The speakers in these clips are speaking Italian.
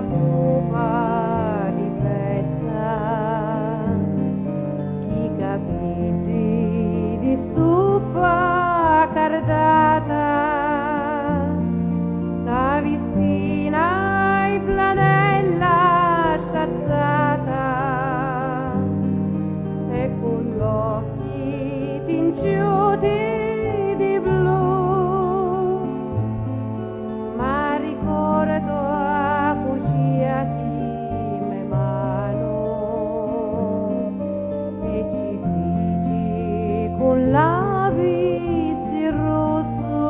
pupa di pezza, chi capiti di stufa cardata, la vistina e flanella sciazzata, e con gli occhi tinciuti di blu, ma ricordo a cucia chi me mano e ci figi con la visi rosso,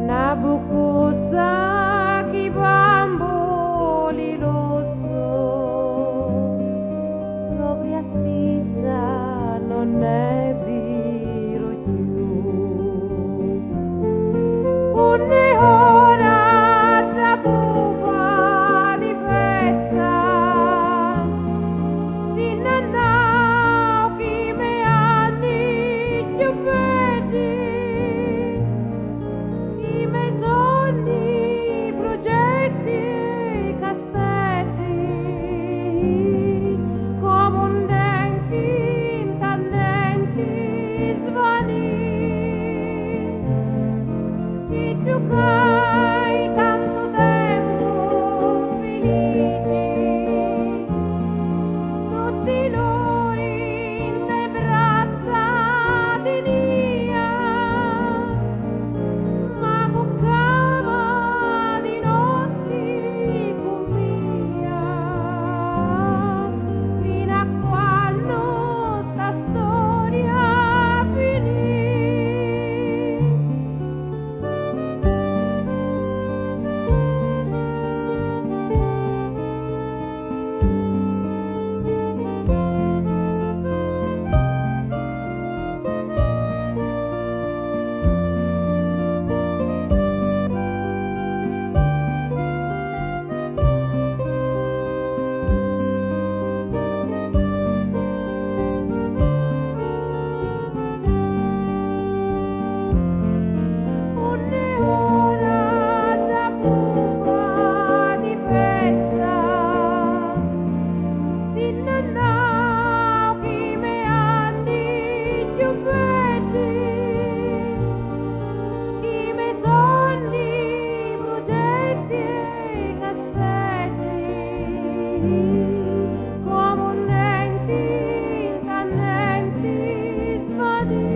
na bucuzza chi bamboli rosso, propria stessa non è vero più. Un'e ora tra pupa di pezza, si nannau chi me anni più vedi, chi me sogni, progetti, castelli, come un denti intannenti svani. Ci giocai tanto tempo felici, tutti noi in te braccia di Nia, ma cuccava di notti con mia, fino a quando sta storia finì. Un'e ora da pupa di pezza, si nannau chi me anni più vedi, chi me sogni, progetti e castelli, come un denti intannenti svani.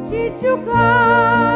Ci giocai